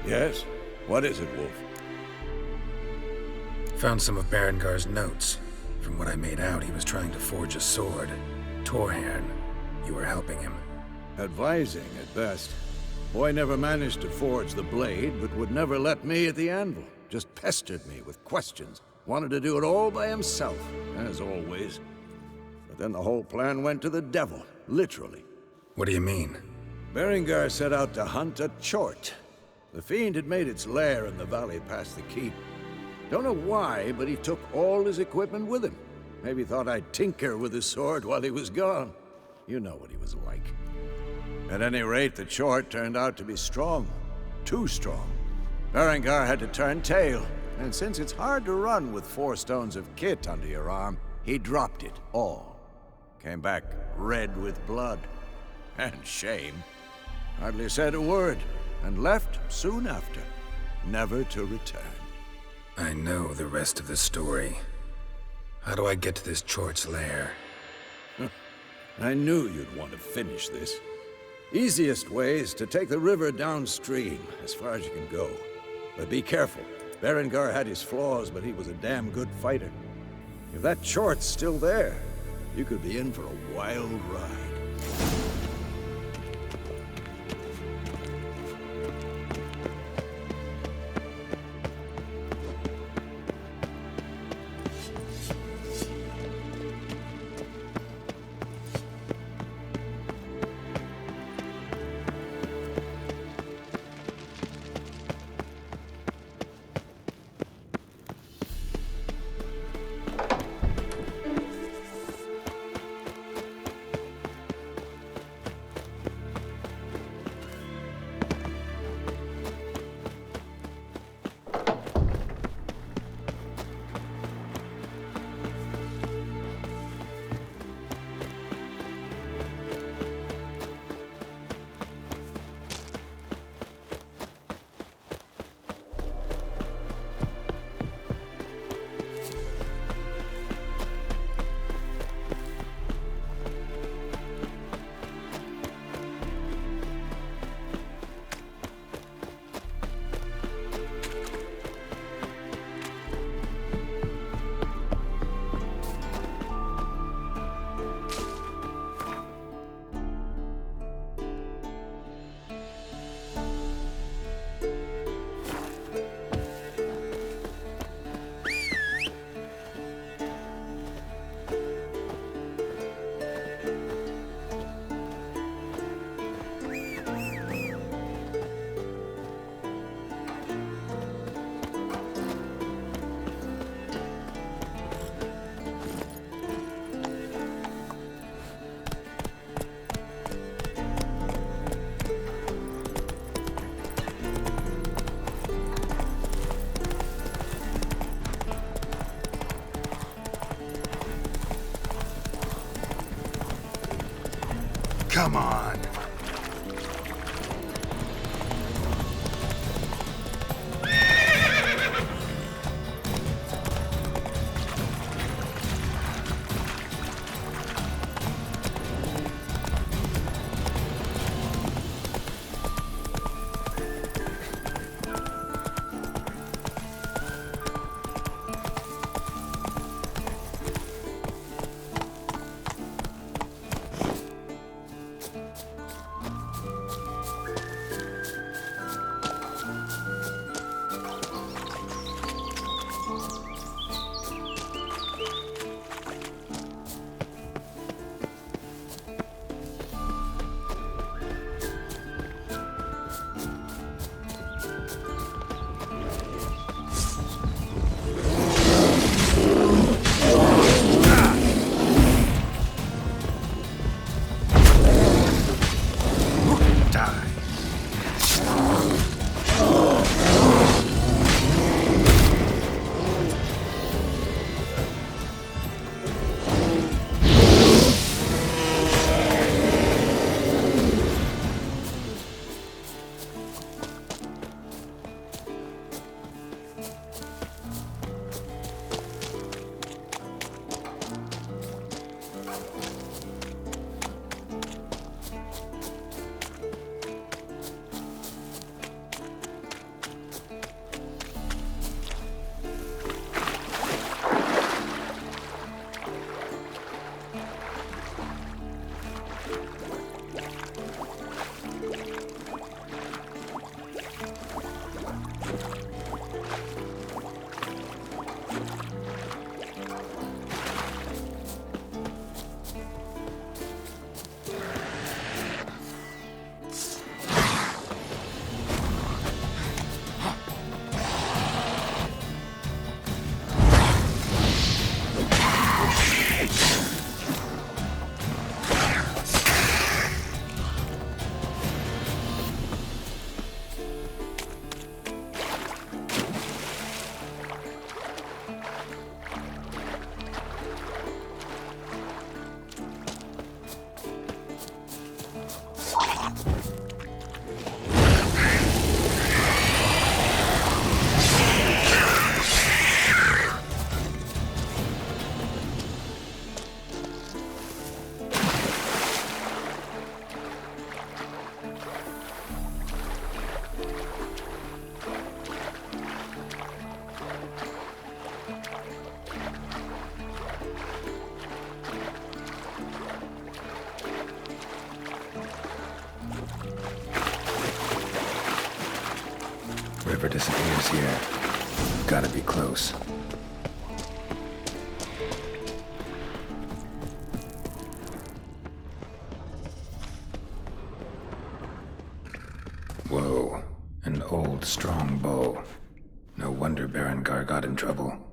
Yes? What is it, Wolf? Found some of Berengar's notes. From what I made out, he was trying to forge a sword. Torhairn, you were helping him. Advising, at best. Boy never managed to forge the blade, but would never let me at the anvil. Just pestered me with questions. Wanted to do it all by himself, as always. But then the whole plan went to the devil, literally. What do you mean? Berengar set out to hunt a chort. The fiend had made its lair in the valley past the keep. Don't know why, but he took all his equipment with him. Maybe thought I'd tinker with his sword while he was gone. You know what he was like. At any rate, the chort turned out to be strong. Too strong. Berengar had to turn tail, and since it's hard to run with 4 stones of kit under your arm, he dropped it all. Came back red with blood. And shame. Hardly said a word, and left soon after, never to return. I know the rest of the story. How do I get to this Chort's lair? I knew you'd want to finish this. Easiest way is to take the river downstream, as far as you can go. But be careful. Berengar had his flaws, but he was a damn good fighter. If that Chort's still there, you could be in for a wild ride. Come on! River disappears here. Gotta be close. Whoa. An old, strong bow. No wonder Berengar got in trouble.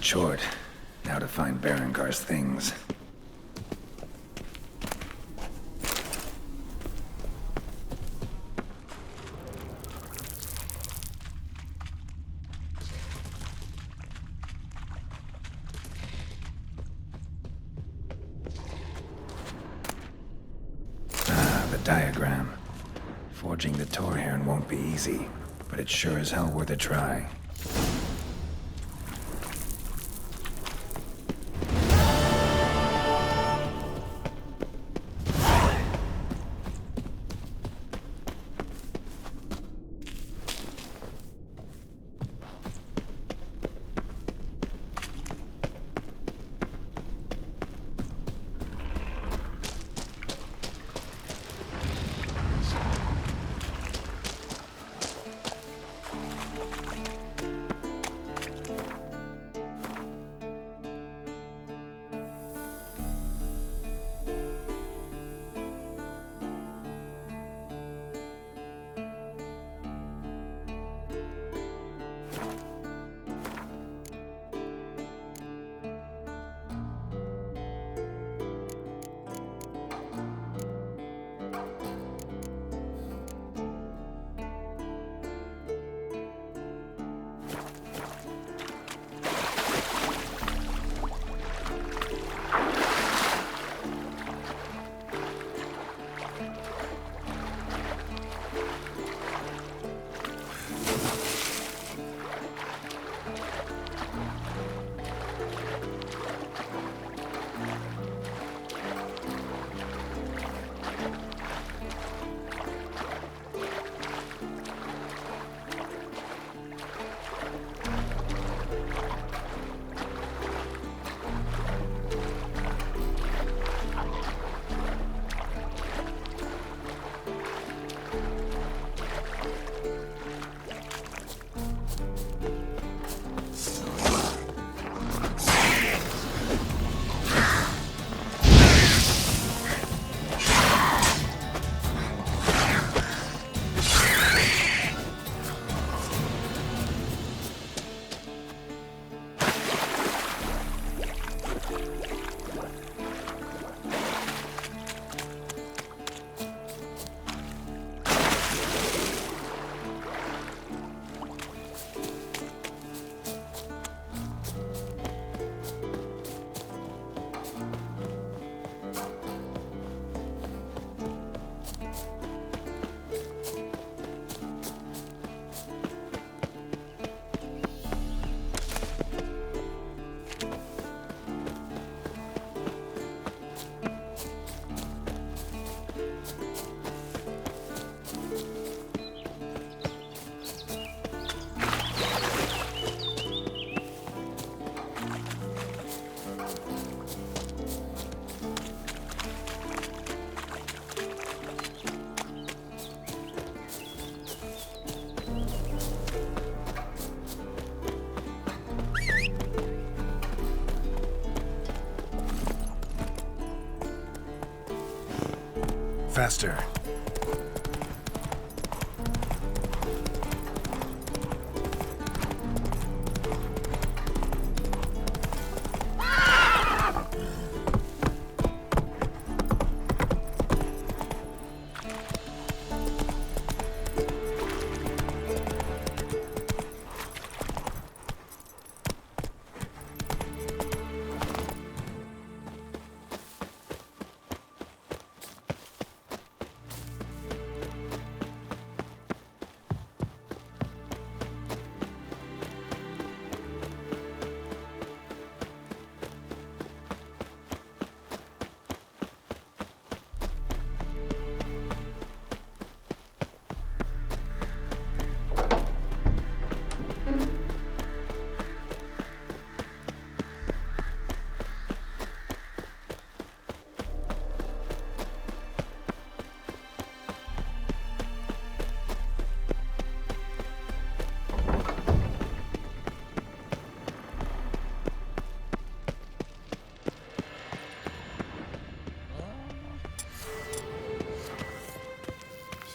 Short. Now to find Berengar's things. Ah, the diagram. Forging the Torhairn won't be easy, but it's sure as hell worth a try. Faster.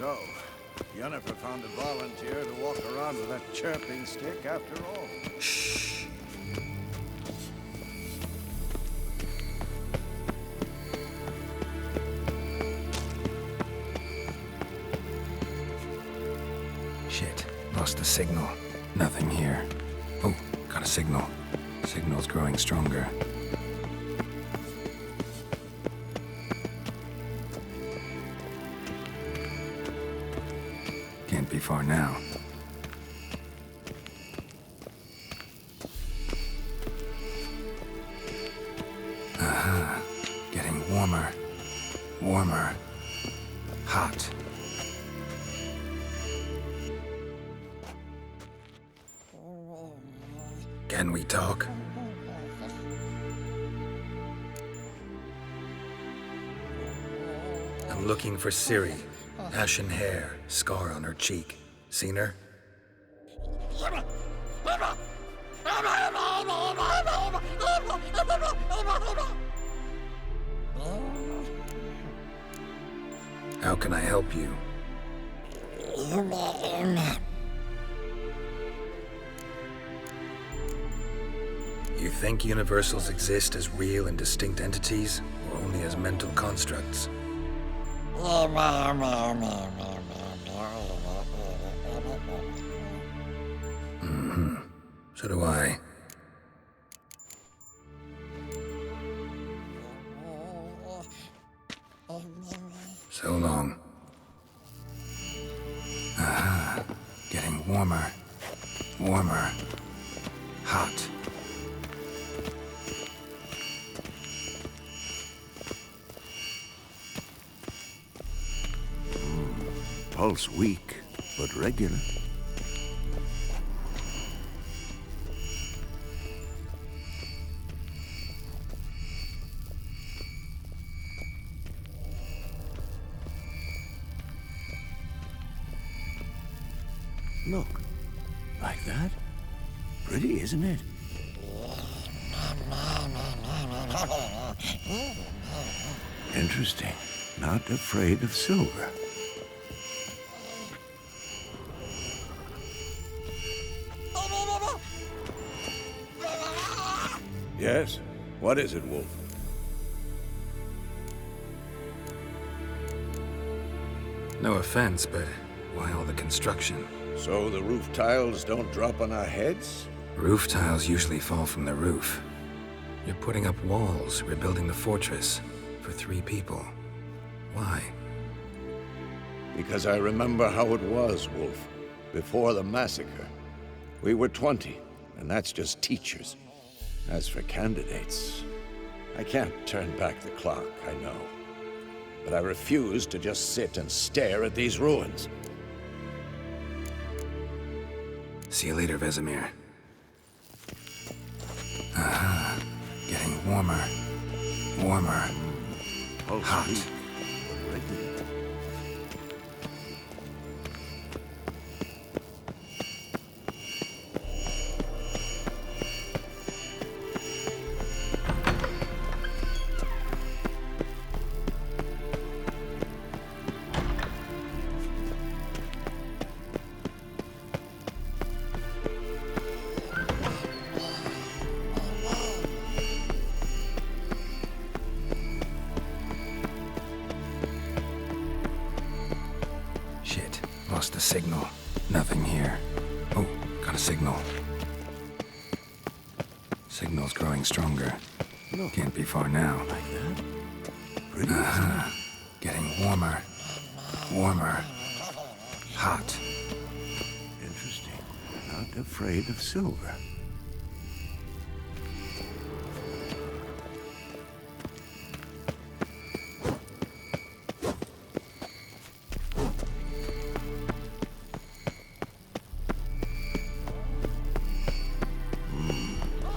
So, Yennefer found a volunteer to walk around with that chirping stick after all. Shh. Shit, lost the signal. Nothing here. Oh, got a signal. Signal's growing stronger. Can't be far now. Aha. Getting warmer. Warmer. Hot. Can we talk? I'm looking for Ciri. Ashen hair, scar on her cheek. Seen her? How can I help you? You think universals exist as real and distinct entities, or only as mental constructs? Mm-hmm. So do I. So long. Aha. Getting warmer. Warmer. Hot. Pulse weak, but regular. Look, like that? Pretty, isn't it? Interesting. Not afraid of silver. Yes? What is it, Wolf? No offense, but why all the construction? So the roof tiles don't drop on our heads? Roof tiles usually fall from the roof. You're putting up walls, rebuilding the fortress for 3 people. Why? Because I remember how it was, Wolf. Before the massacre. We were 20, and that's just teachers. As for candidates, I can't turn back the clock, I know. But I refuse to just sit and stare at these ruins. See you later, Vesemir. Aha. Getting warmer. Warmer. Hot. Shit, lost the signal. Nothing here. Oh, got a signal. Signal's growing stronger. Can't be far now. Like that? Pretty, Getting warmer. Warmer. Hot. Interesting. Not afraid of silver.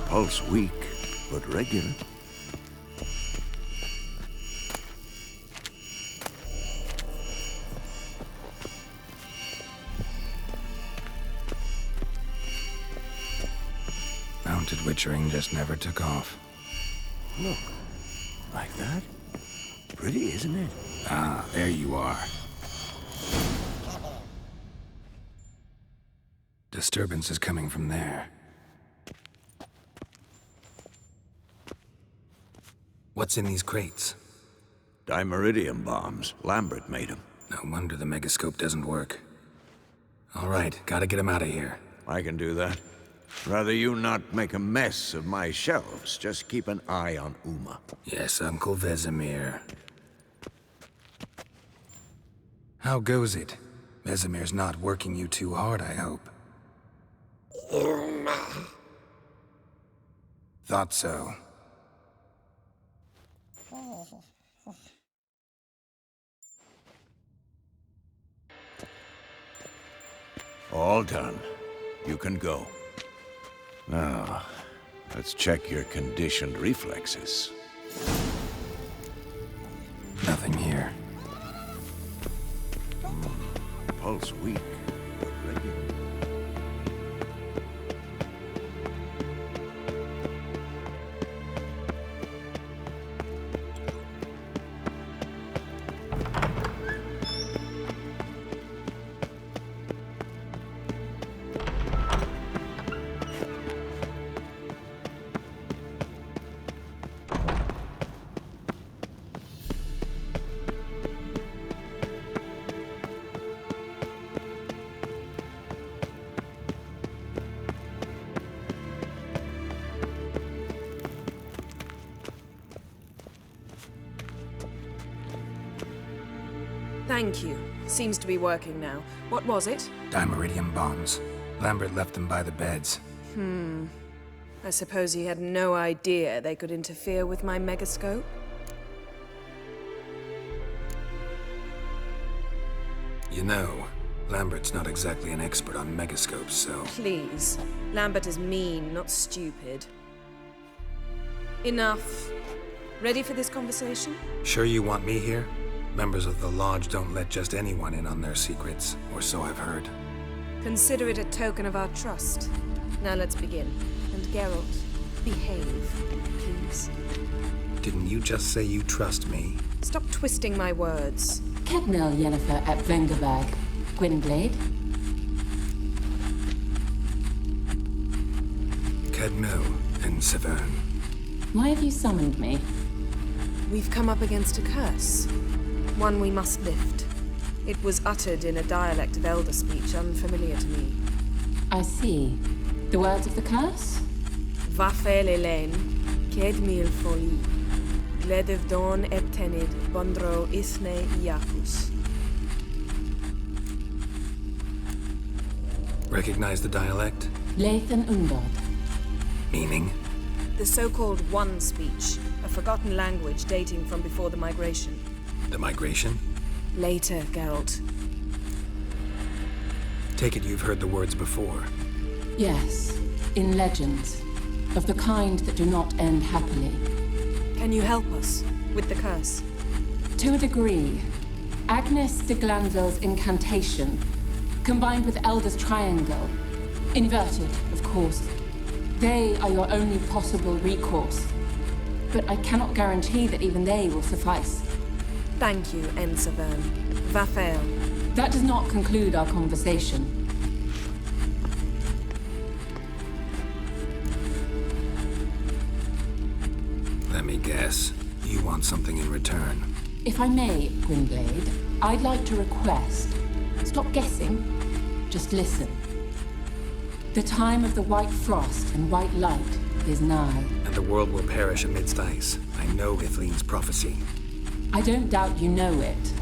Pulse weak, but regular. Mounted witchering just never took off. Look, like that? Pretty, isn't it? Ah, there you are. disturbance is coming from there. What's in these crates? Dimeridium bombs. Lambert made them. No wonder the megascope doesn't work. All right, gotta get him out of here. I can do that. Rather you not make a mess of my shelves. Just keep an eye on Uma. Yes, Uncle Vesemir. How goes it? Vesemir's not working you too hard, I hope. Uma. Thought so. All done. You can go. Now, let's check your conditioned reflexes. Nothing here. Pulse weak. Regular. Thank you. Seems to be working now. What was it? Dimeridium bombs. Lambert left them by the beds. I suppose he had no idea they could interfere with my megascope? You know, Lambert's not exactly an expert on megascopes, so... Please. Lambert is mean, not stupid. Enough. Ready for this conversation? Sure you want me here? Members of the Lodge don't let just anyone in on their secrets, or so I've heard. Consider it a token of our trust. Now let's begin. And Geralt, behave, please. Didn't you just say you trust me? Stop twisting my words. Kednel Yennefer at Vengerberg. Gwynblade. Kedmil and Severn. Why have you summoned me? We've come up against a curse. One we must lift. It was uttered in a dialect of Elder speech unfamiliar to me. I see. The words of the curse? Vafel Elaine, Ked mil foli, Gledev don eptenid, Bondro isne iacus. Recognize the dialect? Lathan Undod. Meaning? The so-called One speech, a forgotten language dating from before the migration. The migration? Later, Geralt. Take it you've heard the words before. Yes, in legends. Of the kind that do not end happily. Can you help us with the curse? To a degree. Agnes de Glanville's incantation, combined with Elder's triangle, inverted, of course. They are your only possible recourse. But I cannot guarantee that even they will suffice. Thank you, Ensevern. Vafel. That does not conclude our conversation. Let me guess. You want something in return. If I may, Gwynblade, I'd like to request. Stop guessing. Just listen. The time of the white frost and white light is nigh. And the world will perish amidst ice. I know Ithleen's prophecy. I don't doubt you know it.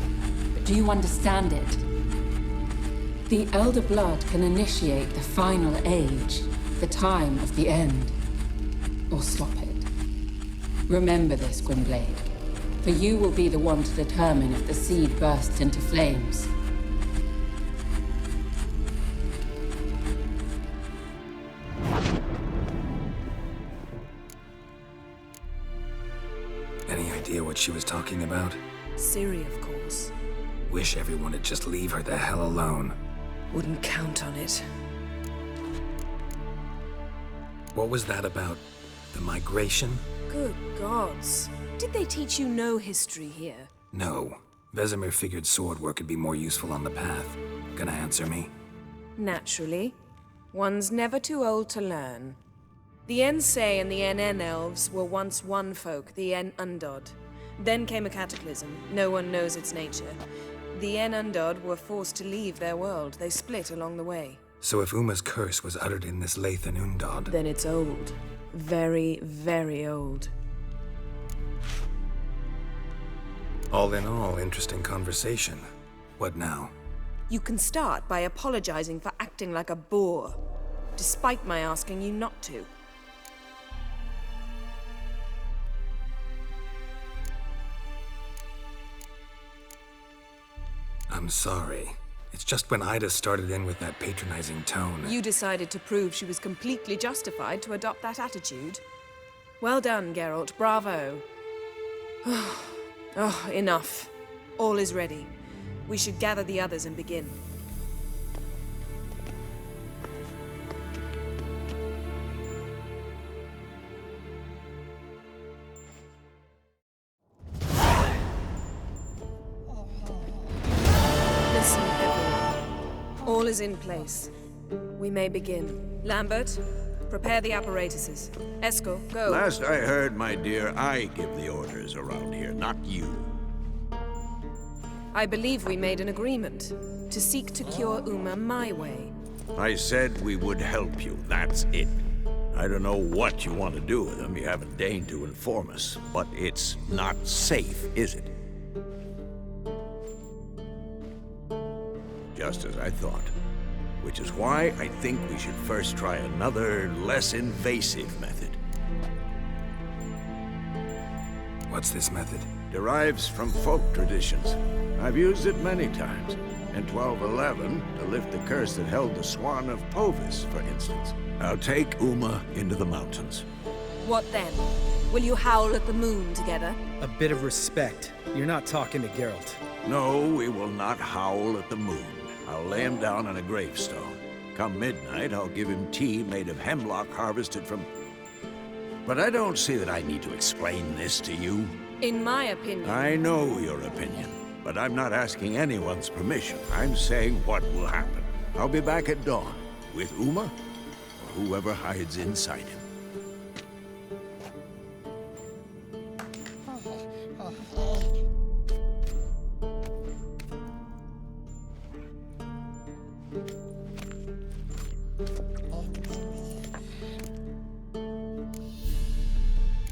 But do you understand it? The Elder Blood can initiate the final age, the time of the end. Or stop it. Remember this, Gwynblade. For you will be the one to determine if the seed bursts into flames. Any idea what she was talking about? Ciri, of course. Wish everyone would just leave her the hell alone. Wouldn't count on it. What was that about? The migration? Good gods. Did they teach you no history here? No. Vesemir figured sword work would be more useful on the path. Gonna answer me? Naturally. One's never too old to learn. The Ensei and the NN elves were once one folk, the En Undod. Then came a cataclysm. No one knows its nature. The En Undod were forced to leave their world. They split along the way. So if Uma's curse was uttered in this Lathan Undod... Then it's old. Very, very old. All in all, interesting conversation. What now? You can start by apologizing for acting like a boor, despite my asking you not to. I'm sorry. It's just when Ida started in with that patronizing tone... You decided to prove she was completely justified to adopt that attitude. Well done, Geralt. Bravo. Oh, enough. All is ready. We should gather the others and begin. Listen, everyone. All is in place. We may begin. Lambert, prepare the apparatuses. Eskel, go. Last I heard, my dear, I give the orders around here, not you. I believe we made an agreement to seek to cure Uma my way. I said we would help you, that's it. I don't know what you want to do with them, you haven't deigned to inform us, but it's not safe, is it? Just as I thought. Which is why I think we should first try another, less invasive method. What's this method? Derives from folk traditions. I've used it many times. In 1211, to lift the curse that held the Swan of Povis, for instance. I'll take Uma into the mountains. What then? Will you howl at the moon together? A bit of respect. You're not talking to Geralt. No, we will not howl at the moon. I'll lay him down on a gravestone. Come midnight, I'll give him tea made of hemlock harvested from... But I don't see that I need to explain this to you. In my opinion... I know your opinion, but I'm not asking anyone's permission. I'm saying what will happen. I'll be back at dawn, with Uma, or whoever hides inside him.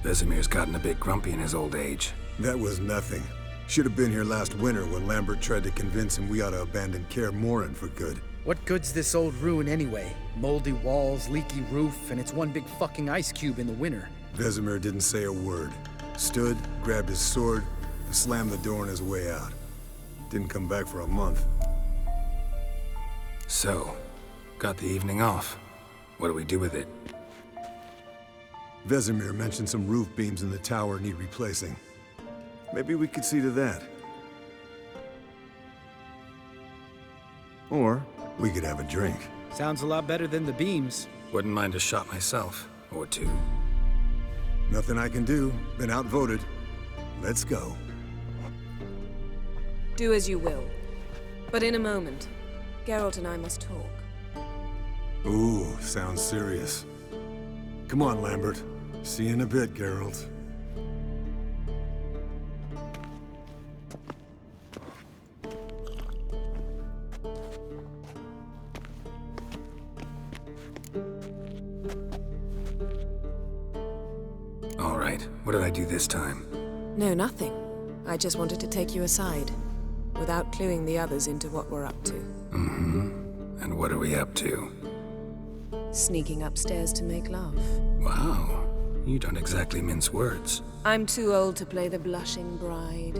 Vesemir's gotten a bit grumpy in his old age. That was nothing. Should have been here last winter when Lambert tried to convince him we ought to abandon Kaer Morhen for good. What good's this old ruin anyway? Moldy walls, leaky roof, and it's one big fucking ice cube in the winter. Vesemir didn't say a word. Stood, grabbed his sword, and slammed the door on his way out. Didn't come back for a month. So, got the evening off. What do we do with it? Vesemir mentioned some roof beams in the tower need replacing. Maybe we could see to that. Or we could have a drink. Sounds a lot better than the beams. Wouldn't mind a shot myself, or two. Nothing I can do. Been outvoted. Let's go. Do as you will. But in a moment, Geralt and I must talk. Ooh, sounds serious. Come on, Lambert. See you in a bit, Geralt. All right, what did I do this time? No, nothing. I just wanted to take you aside, without cluing the others into what we're up to. Mm-hmm. And what are we up to? Sneaking upstairs to make love. Wow, you don't exactly mince words. I'm too old to play the blushing bride.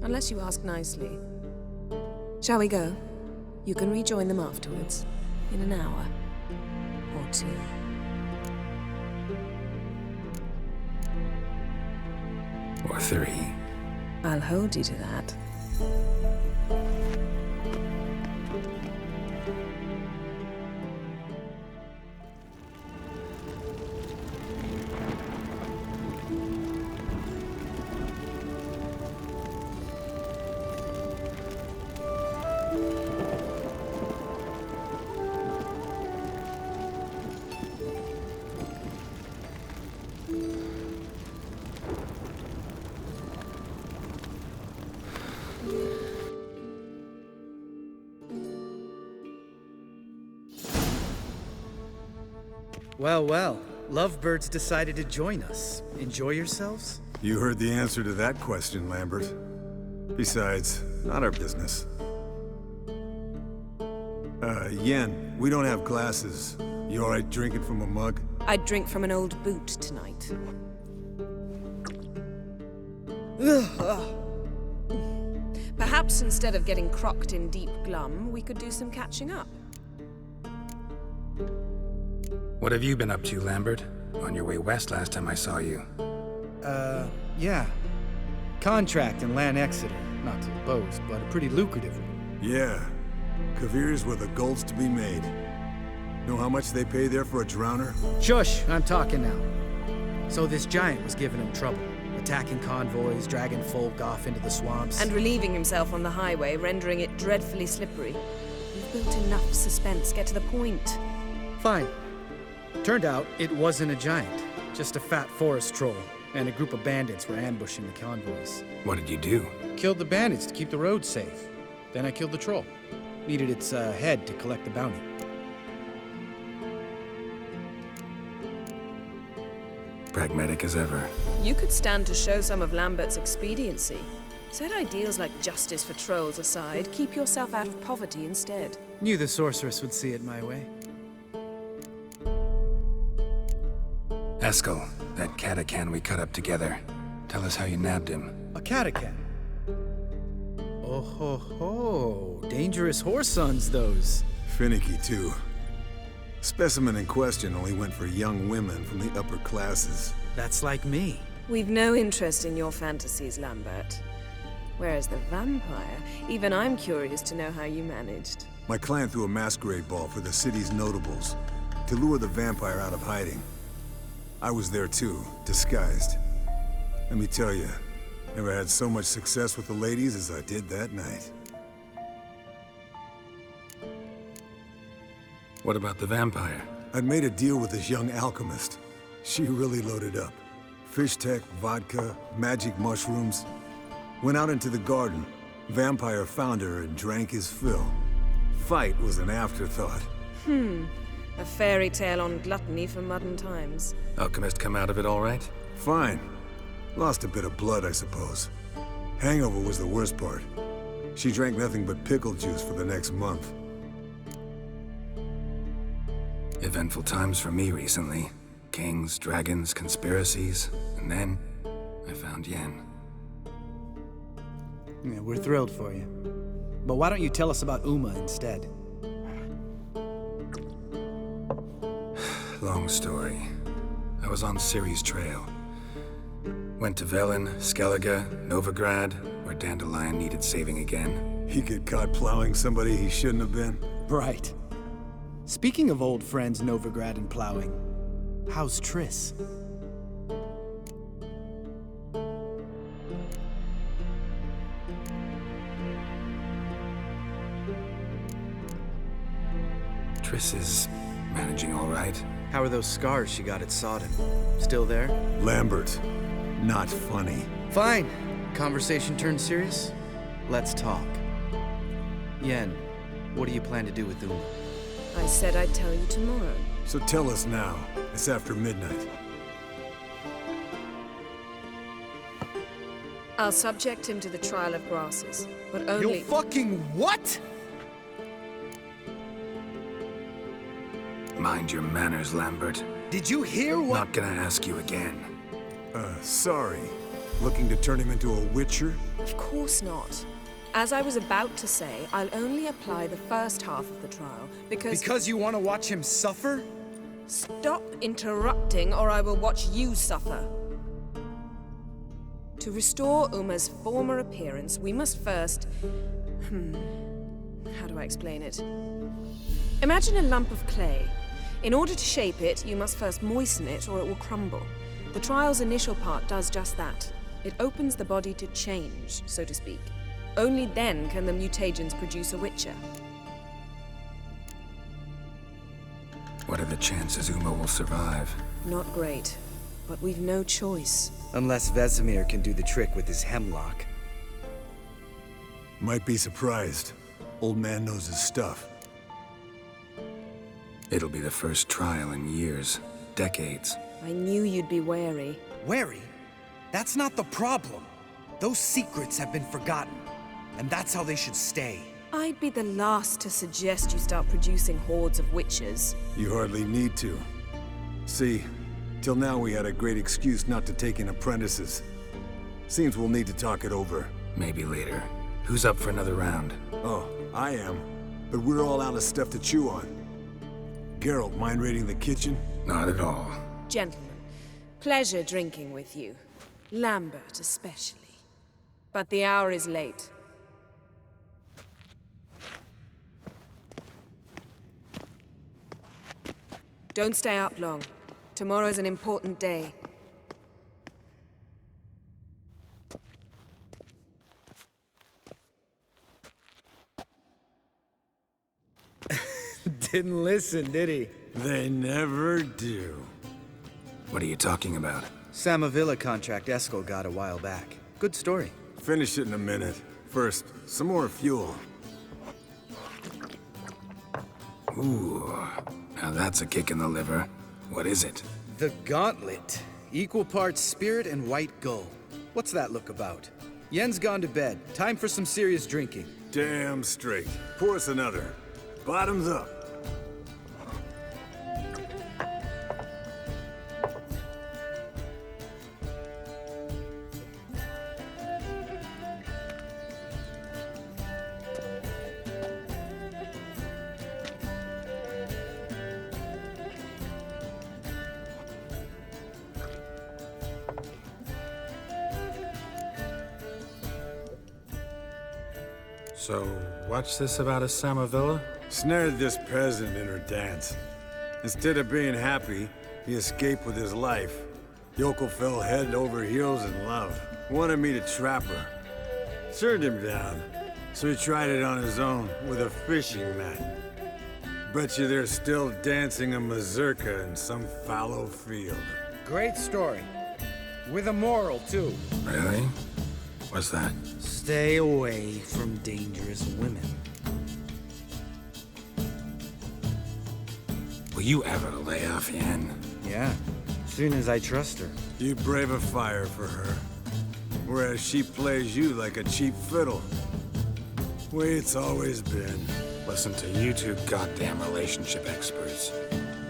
Unless you ask nicely. Shall we go? You can rejoin them afterwards. In an hour. Or two. Or three. I'll hold you to that. Well, well. Lovebirds decided to join us. Enjoy yourselves? You heard the answer to that question, Lambert. Besides, not our business. Yen, we don't have glasses. You alright drinking from a mug? I'd drink from an old boot tonight. Perhaps instead of getting crocked in deep glum, we could do some catching up. What have you been up to, Lambert? On your way west last time I saw you. Yeah. Contract in Lan Exeter. Not to boast, but a pretty lucrative one. Yeah. Kavir's where the gold's to be made. Know how much they pay there for a drowner? Shush, I'm talking now. So this giant was giving him trouble. Attacking convoys, dragging folk off into the swamps. And relieving himself on the highway, rendering it dreadfully slippery. You've built enough suspense. Get to the point. Fine. Turned out it wasn't a giant. Just a fat forest troll. And a group of bandits were ambushing the convoys. What did you do? Killed the bandits to keep the roads safe. Then I killed the troll. Needed its head to collect the bounty. Pragmatic as ever. You could stand to show some of Lambert's expediency. Set ideals like justice for trolls aside, keep yourself out of poverty instead. Knew the sorceress would see it my way. Eskel, that catacan we cut up together. Tell us how you nabbed him. A catacan. Oh ho ho. Dangerous horse sons, those. Finicky, too. Specimen in question only went for young women from the upper classes. That's like me. We've no interest in your fantasies, Lambert. Whereas the vampire, even I'm curious to know how you managed. My client threw a masquerade ball for the city's notables to lure the vampire out of hiding. I was there too, disguised. Let me tell you, never had so much success with the ladies as I did that night. What about the vampire? I'd made a deal with this young alchemist. She really loaded up. Fish tech, vodka, magic mushrooms. Went out into the garden. Vampire found her and drank his fill. Fight was an afterthought. A fairy tale on gluttony for modern times. Alchemist come out of it all right? Fine. Lost a bit of blood, I suppose. Hangover was the worst part. She drank nothing but pickle juice for the next month. Eventful times for me recently. Kings, dragons, conspiracies, and then I found Yen. Yeah, we're thrilled for you. But why don't you tell us about Uma instead? Long story. I was on Ciri's trail. Went to Velen, Skellige, Novigrad, where Dandelion needed saving again. He get caught plowing somebody he shouldn't have been. Right. Speaking of old friends Novigrad and plowing, how's Triss? Triss is managing all right. How are those scars she got at Sodden? Still there? Lambert, not funny. Fine. Conversation turned serious? Let's talk. Yen, what do you plan to do with Uma? I said I'd tell you tomorrow. So tell us now. It's after midnight. I'll subject him to the trial of grasses, but only... You fucking what? Mind your manners, Lambert. Did you hear what? Not gonna ask you again. Sorry. Looking to turn him into a witcher? Of course not. As I was about to say, I'll only apply the first half of the trial, because... Because you want to watch him suffer? Stop interrupting, or I will watch you suffer. To restore Uma's former appearance, we must first... How do I explain it? Imagine a lump of clay. In order to shape it, you must first moisten it, or it will crumble. The trial's initial part does just that. It opens the body to change, so to speak. Only then can the mutagens produce a witcher. What are the chances Uma will survive? Not great, but we've no choice. Unless Vesemir can do the trick with his hemlock. Might be surprised. Old man knows his stuff. It'll be the first trial in years. decades. I knew you'd be wary. Wary? That's not the problem. Those secrets have been forgotten, and that's how they should stay. I'd be the last to suggest you start producing hordes of witches. You hardly need to. See, till now we had a great excuse not to take in apprentices. Seems we'll need to talk it over. Maybe later. Who's up for another round? Oh, I am. But we're all out of stuff to chew on. Geralt, mind raiding the kitchen? Not at all. Gentlemen, pleasure drinking with you. Lambert especially. But the hour is late. Don't stay up long. Tomorrow's an important day. Didn't listen, did he? They never do. What are you talking about? Samavilla contract Eskel got a while back. Good story. Finish it in a minute. First, some more fuel. Ooh, now that's a kick in the liver. What is it? The Gauntlet. Equal parts spirit and white gull. What's that look about? Yen's gone to bed. Time for some serious drinking. Damn straight. Pour us another. Bottoms up. So, what's this about a Samavilla? Snared this peasant in her dance. Instead of being happy, he escaped with his life. Yokel fell head over heels in love. Wanted me to trap her. Turned him down, so he tried it on his own with a fishing net. Bet you they're still dancing a mazurka in some fallow field. Great story. With a moral, too. Really? What's that? Stay away from dangerous women. Will you ever lay off Yen? Yeah, soon as I trust her. You brave a fire for her, whereas she plays you like a cheap fiddle. Way it's always been. Listen to you two goddamn relationship experts.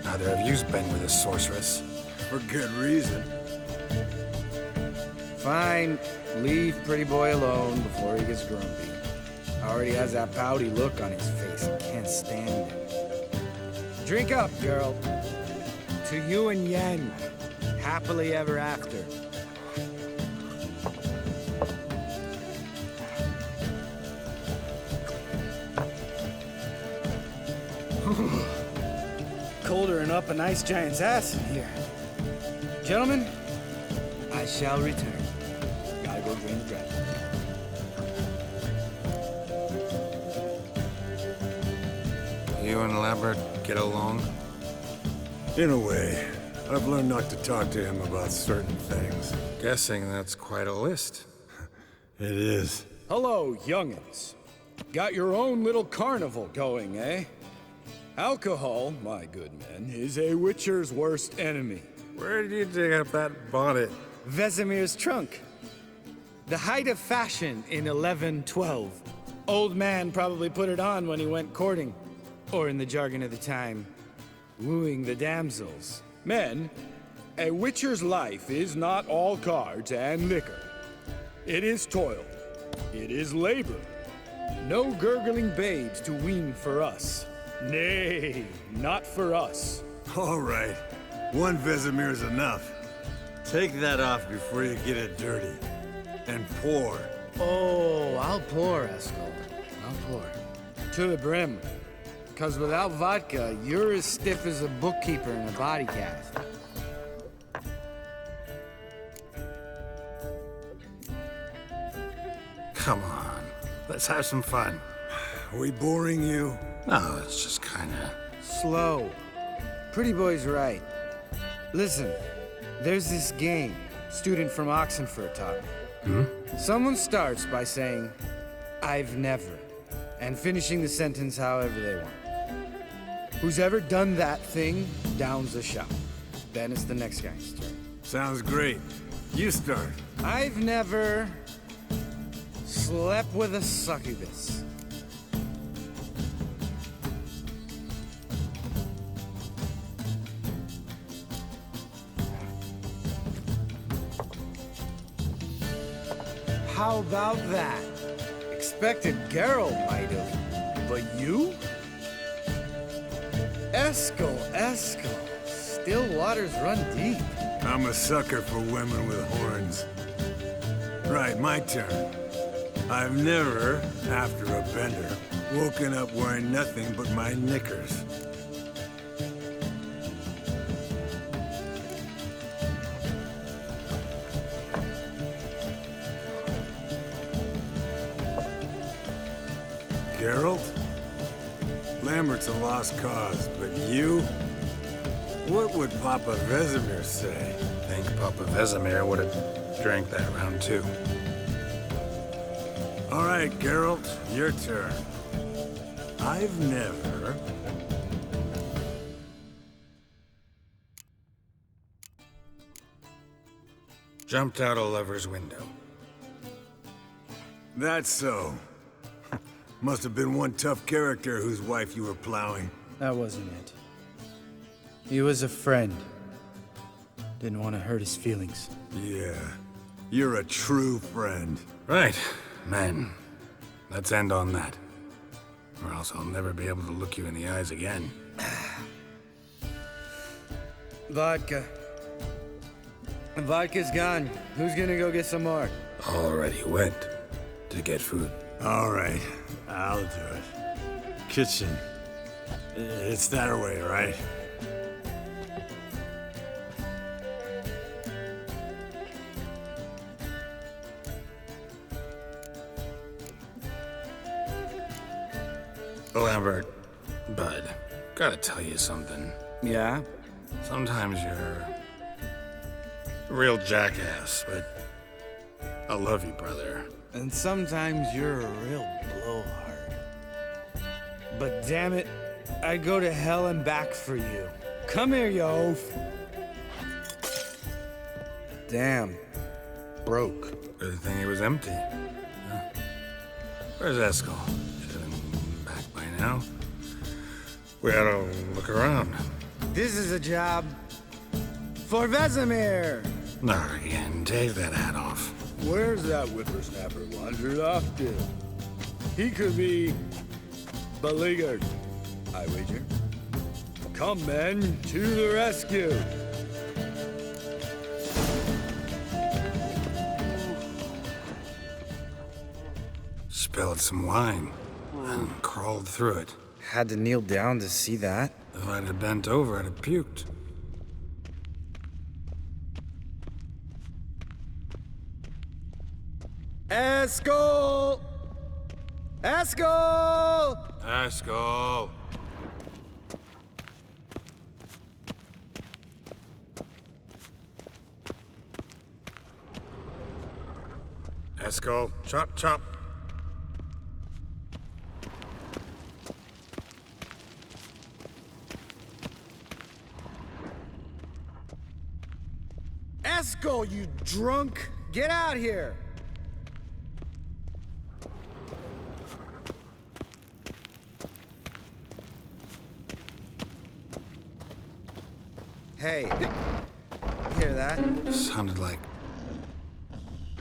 Neither of you's been with a sorceress. For good reason. Fine. Leave pretty boy alone before he gets grumpy. Already has that pouty look on his face. Can't stand it. Drink up, girl. To you and Yen. Happily ever after. Colder and up a nice giant's ass in here. Gentlemen, I shall return. Gotta go drain the dragon. You and Lambert get along? In a way. I've learned not to talk to him about certain things. Guessing that's quite a list. It is. Hello, young'uns. Got your own little carnival going, eh? Alcohol, my good men, is a witcher's worst enemy. Where did you dig up that bonnet? Vesemir's trunk. The height of fashion in 1112. Old man probably put it on when he went courting. Or in the jargon of the time, wooing the damsels. Men, a witcher's life is not all cards and liquor. It is toil. It is labor. No gurgling babes to wean for us. Nay, not for us. All right. One Vesemir's enough. Take that off before you get it dirty. And pour. Oh, I'll pour, Eskel. I'll pour. To the brim. Because without vodka, you're as stiff as a bookkeeper in a body cast. Come on, let's have some fun. Are we boring you? No, it's just kinda... Slow. Pretty boy's right. Listen, there's this game. Student from Oxenfurt taught me. Someone starts by saying, I've never, and finishing the sentence however they want. Who's ever done that thing downs a shot. Then it's the next guy's turn. Sounds great. You start. I've never slept with a succubus. How about that? Expected Geralt might have, but you? Eskel. Still waters run deep. I'm a sucker for women with horns. Right, my turn. I've never, after a bender, woken up wearing nothing but my knickers. Geralt? Lambert's a lost cause, but you? What would Papa Vesemir say? I think Papa Vesemir would have drank that round too. All right, Geralt, your turn. I've never... Jumped out a lover's window. That's so. Must have been one tough character whose wife you were plowing. That wasn't it. He was a friend. Didn't want to hurt his feelings. Yeah, you're a true friend. Right, men. Let's end on that. Or else I'll never be able to look you in the eyes again. Vodka. Vodka's gone. Who's gonna go get some more? Already went to get food. All right, I'll do it. Kitchen. It's that way, right? Lambert, bud, gotta tell you something. Yeah? Sometimes you're a real jackass, but I love you, brother. And sometimes you're a real blowhard. But damn it, I'd go to hell and back for you. Come here, you oaf. Damn. Broke. Good thing he was empty. Yeah. Where's Eskel? Should have been back by now. We ought to look around. This is a job for Vesemir. Not again. Take that hat off. Where's that whippersnapper wandered off to? He could be beleaguered, I wager. Come, men, to the rescue! Spilled some wine and crawled through it. Had to kneel down to see that. If I'd have bent over, I'd have puked. Eskel! Eskel! Eskel! Eskel, chop, chop. Eskel, you drunk! Get out here! Hey, hear that? Sounded like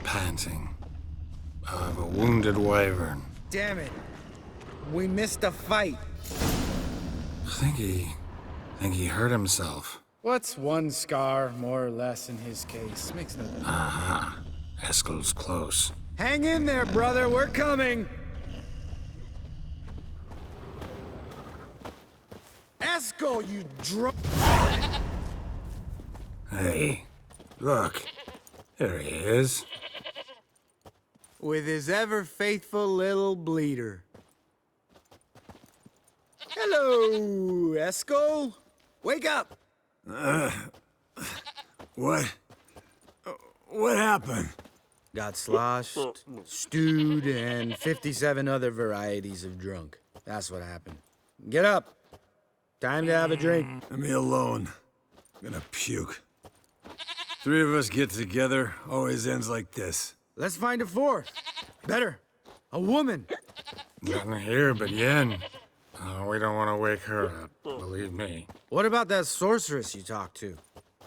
panting of a wounded wyvern. Damn it. We missed a fight. Think he hurt himself. What's one scar, more or less, in his case? Makes no difference. Aha. Eskel's close. Hang in there, brother. We're coming. Eskel, you drunk... Hey, look. There he is. With his ever-faithful little bleeder. Hello, Eskel. Wake up. What happened? Got sloshed, stewed, and 57 other varieties of drunk. That's what happened. Get up. Time to have a drink. Let me alone. Gonna puke. Three of us get together, always ends like this. Let's find a fourth. Better. A woman. Nothing here but Yen. We don't want to wake her up, believe me. What about that sorceress you talked to?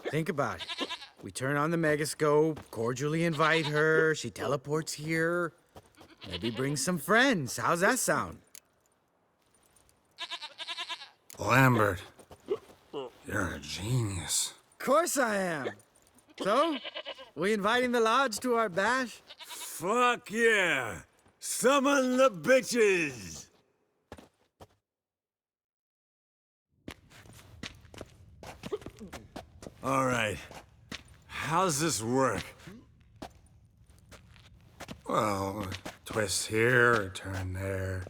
Think about it. We turn on the megascope, cordially invite her, she teleports here. Maybe bring some friends. How's that sound? Lambert, you're a genius. Of course I am. So, we inviting the lodge to our bash? Fuck yeah! Summon the bitches! All right. How's this work? Well, twist here, turn there,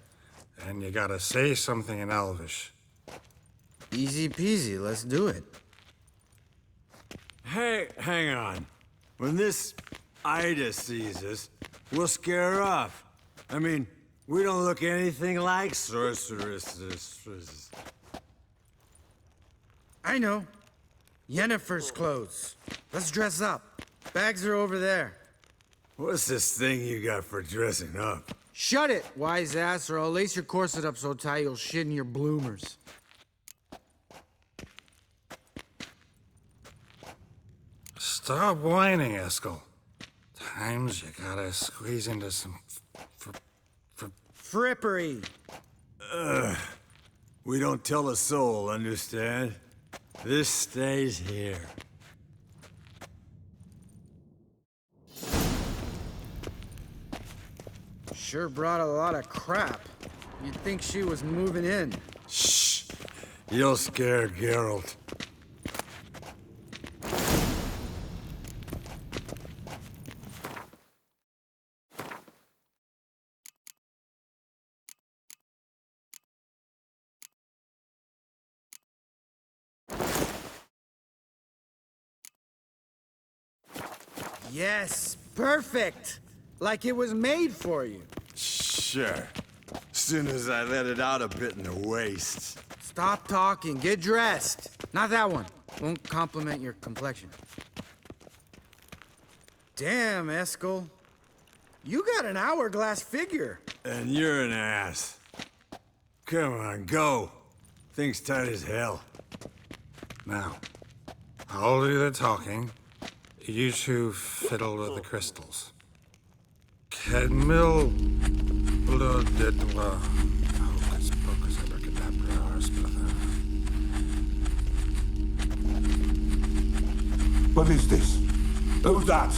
and you gotta say something in Elvish. Easy peasy, let's do it. Hey, hang on. When this Ida sees us, we'll scare her off. I mean, we don't look anything like sorceresses. I know. Yennefer's clothes. Let's dress up. Bags are over there. What's this thing you got for dressing up? Shut it, wise ass, or I'll lace your corset up so tight you'll shit in your bloomers. Stop whining, Eskel. Times you gotta squeeze into some Frippery. We don't tell a soul, understand? This stays here. Sure brought a lot of crap. You'd think she was moving in. Shh! You'll scare Geralt. Yes, perfect. Like it was made for you. Sure. Soon as I let it out a bit in the waist. Stop talking, get dressed. Not that one. Won't compliment your complexion. Damn, Eskel. You got an hourglass figure. And you're an ass. Come on, go. Thing's tight as hell. Now, I'll do the talking. You two fiddle with the crystals. Kedmil Bloodedwa. Hocus pocus abracadabra arsplatha. What is this? Who's that?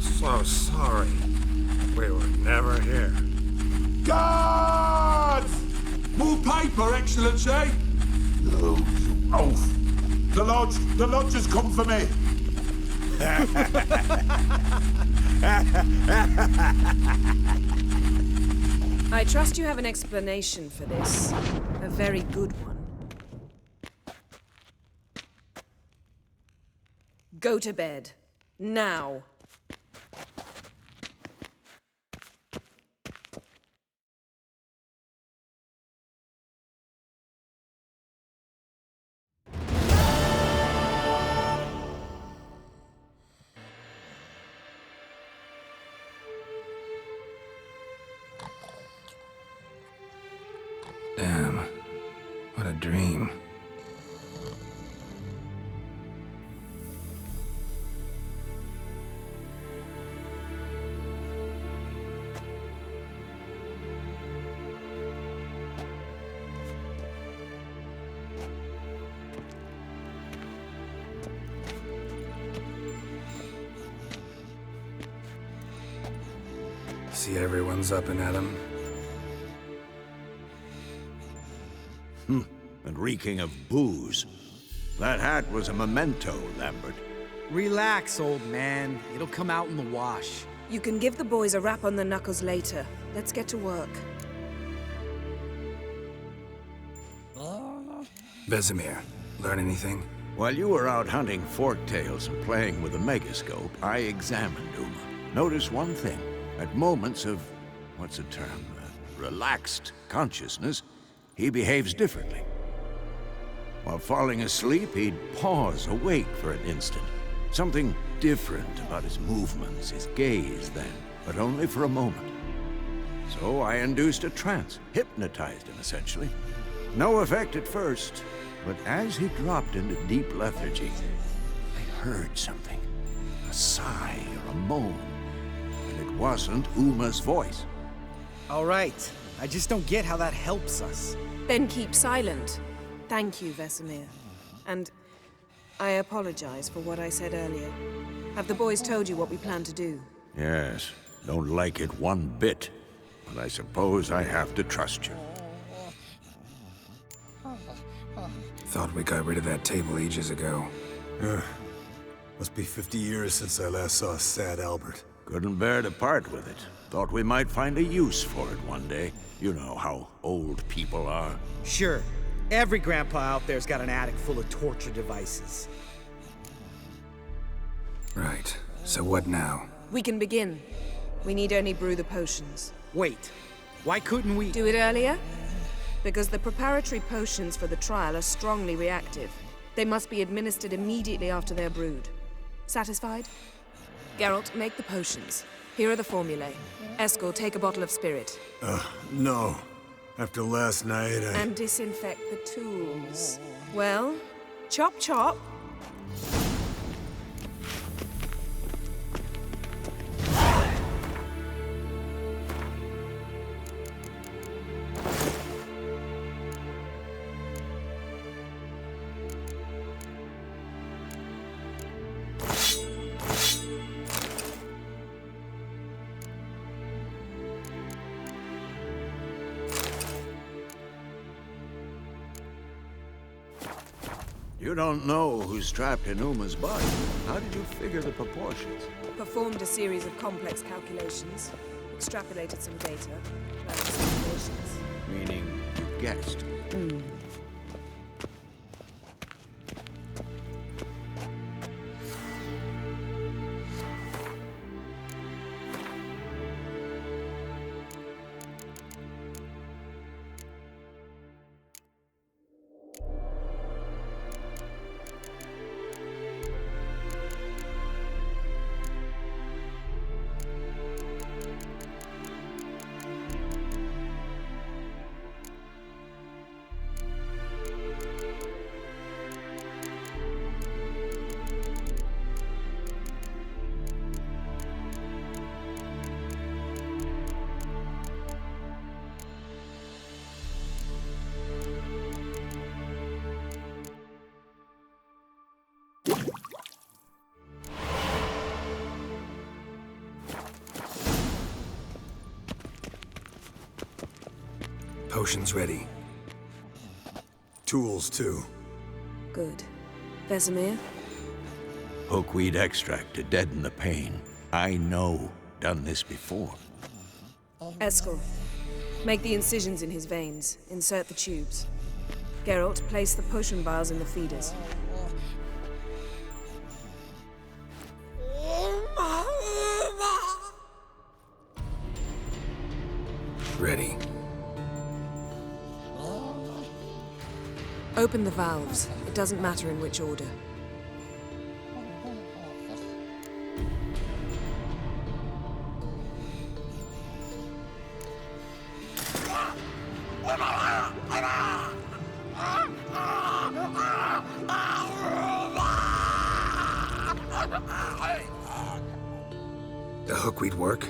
So sorry. We were never here. Guards! More paper, Excellency! No, you oaf! The lodge has come for me! I trust you have an explanation for this. A very good one. Go to bed. Now. Damn. What a dream. See everyone's up and at 'em. And reeking of booze. That hat was a memento, Lambert. Relax, old man. It'll come out in the wash. You can give the boys a rap on the knuckles later. Let's get to work. Vesemir, learn anything? While you were out hunting forktails and playing with the megascope, I examined Uma. Notice one thing. At moments of, what's the term, relaxed consciousness, he behaves differently. While falling asleep, he'd pause, awake for an instant. Something different about his movements, his gaze then, but only for a moment. So I induced a trance, hypnotized him essentially. No effect at first, but as he dropped into deep lethargy, I heard something. A sigh or a moan. And it wasn't Uma's voice. All right. I just don't get how that helps us. Then keep silent. Thank you, Vesemir. And I apologize for what I said earlier. Have the boys told you what we plan to do? Yes, don't like it one bit. But I suppose I have to trust you. Thought we got rid of that table ages ago. Must be 50 years since I last saw sad Albert. Couldn't bear to part with it. Thought we might find a use for it one day. You know how old people are. Sure. Every grandpa out there's got an attic full of torture devices. Right. So what now? We can begin. We need only brew the potions. Wait. Why couldn't we... Do it earlier? Because the preparatory potions for the trial are strongly reactive. They must be administered immediately after they're brewed. Satisfied? Geralt, make the potions. Here are the formulae. Eskel, take a bottle of spirit. No. After last night, And disinfect the tools. Well, chop chop. You don't know who's trapped in Uma's body. How did you figure the proportions? Performed a series of complex calculations. Extrapolated some data. Ran some simulations. Meaning, you guessed. Potions ready. tools too. Good. Vesemir? Hookweed extract to deaden the pain. I know. Done this before. Eskel, make the incisions in his veins. Insert the tubes. Geralt, place the potion vials in the feeders. Ready. Open the valves. It doesn't matter in which order. The hookweed work?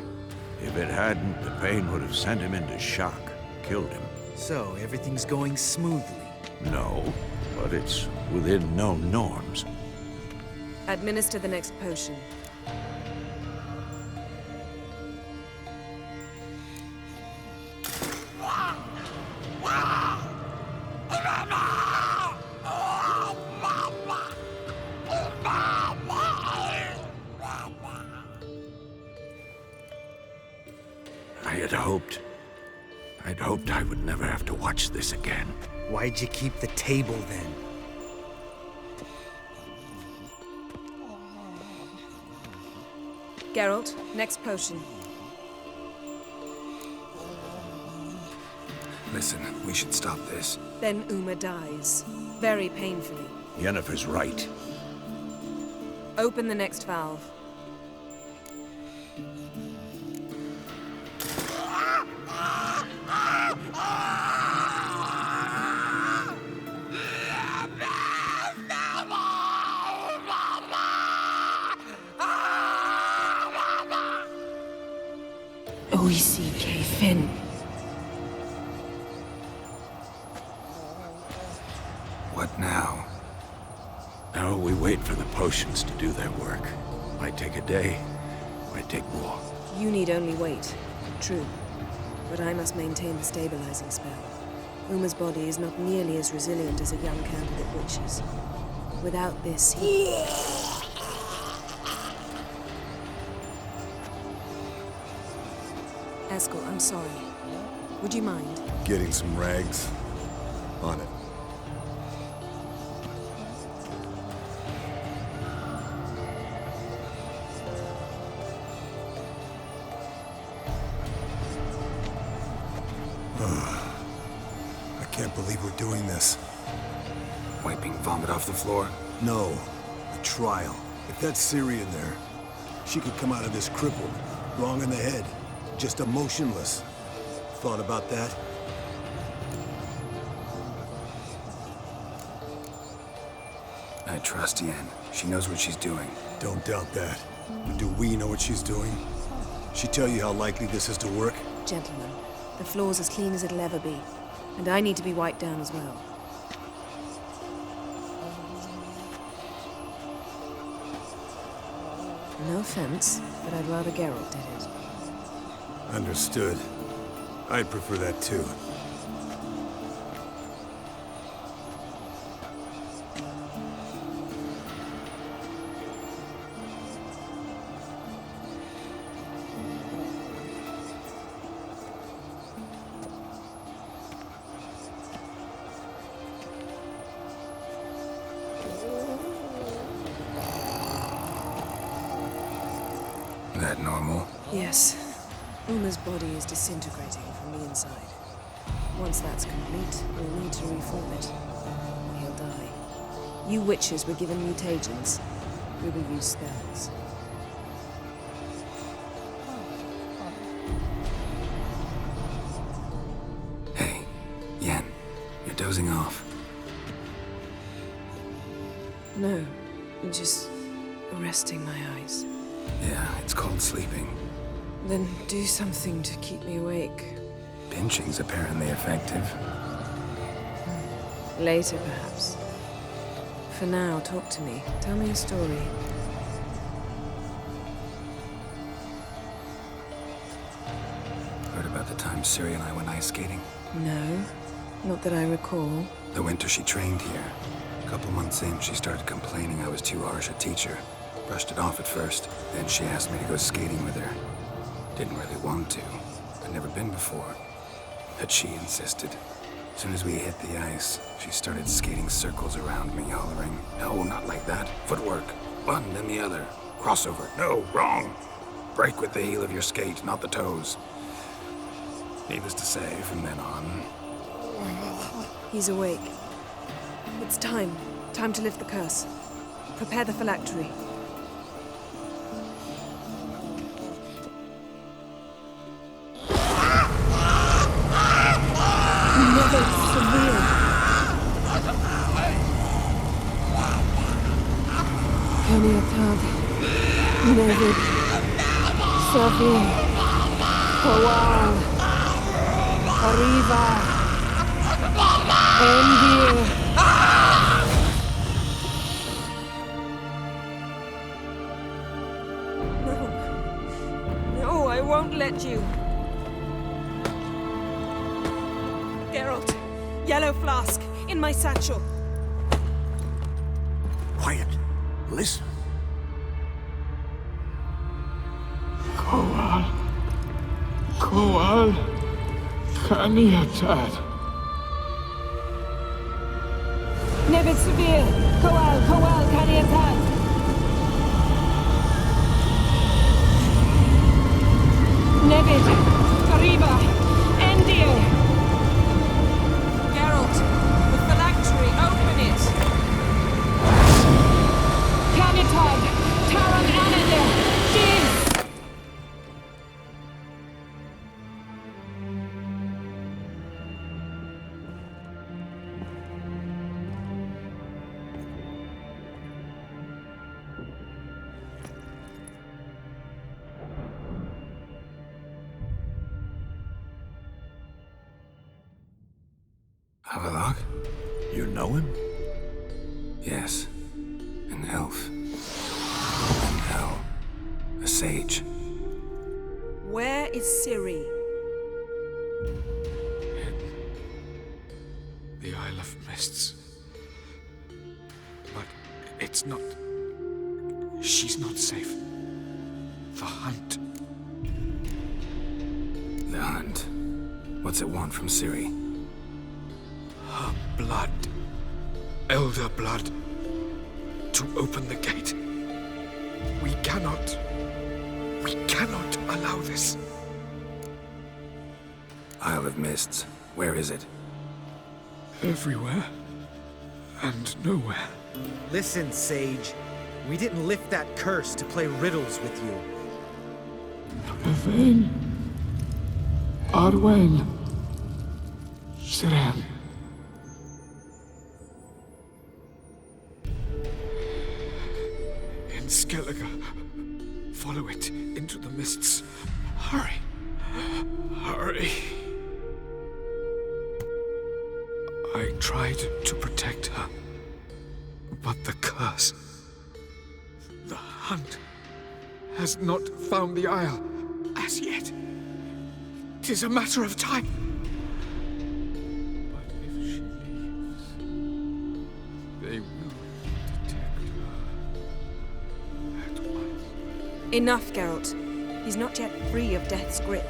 If it hadn't, the pain would have sent him into shock, killed him. So, everything's going smoothly. No, but it's within known norms. Administer the next potion. I'd hoped I would never have to watch this again. Why'd you keep the table then? Geralt, next potion. Listen, we should stop this. Then Uma dies. Very painfully. Yennefer's right. Open the next valve. O-E-C-K Finn. What now? Now we wait for the potions to do their work. Might take a day, might take more. You need only wait. True. But I must maintain the stabilizing spell. Uma's body is not nearly as resilient as a young candidate witch's. Without this, he... Eskel, I'm sorry. Would you mind? Getting some rags. On it. I can't believe we're doing this. Wiping vomit off the floor? No, a trial. If that's Ciri in there, she could come out of this crippled, wrong in the head, just emotionless. Thought about that? I trust Yen. She knows what she's doing. Don't doubt that. But do we know what she's doing? She tell you how likely this is to work? Gentlemen, the floor's as clean as it'll ever be. And I need to be wiped down as well. No offense, but I'd rather Geralt did it. Understood. I'd prefer that too. That normal? Yes. Uma's body is disintegrating from the inside. Once that's complete, we'll need to reform it. Or he'll die. You witches were given mutagens. We will use spells. Hey, Yen, you're dozing off. No, just resting my eyes. Yeah, it's called sleeping. Then do something to keep me awake. Pinching's apparently effective. Later, perhaps. For now, talk to me. Tell me a story. Heard about the time Ciri and I went ice skating? No, not that I recall. The winter she trained here. A couple months in, she started complaining I was too harsh a teacher. Brushed it off at first. Then she asked me to go skating with her. Didn't really want to. I'd never been before. But she insisted. As soon as we hit the ice, she started skating circles around me, hollering, "No, not like that. Footwork. One, then the other. Crossover. No, wrong. Break with the heel of your skate, not the toes." Needless to say, from then on... He's awake. It's time. Time to lift the curse. Prepare the phylactery. Never severe. Kaniatad. Nevid. Savi. Kowal. Arriva. Endir. No, I won't let you. Geralt, yellow flask, in my satchel. Quiet. Listen. Koal. Kaniatad. Nevid Severe. Kowal, Kaniatad. Nevid. Arriba. Endir. Geralt, the phylactery, open it. Avalok? You know him? Yes. An elf. An hell. A sage. Where is Ciri? The Isle of Mists. But it's not... She's not safe. The hunt. The hunt. What's it want from Ciri? Her blood. Elder blood. To open the gate. We cannot allow this. Isle of Mists. Where is it? Everywhere. And nowhere. Listen, Sage. We didn't lift that curse to play riddles with you. Yvain. Arwen. Siren. In Skellige. Follow it into the mists. Hurry. Hurry. I tried to protect her. But the curse... The hunt has not found the Isle as yet. 'Tis a matter of time. But if she leaves, they will detect her at once. Enough, Geralt. He's not yet free of death's grip.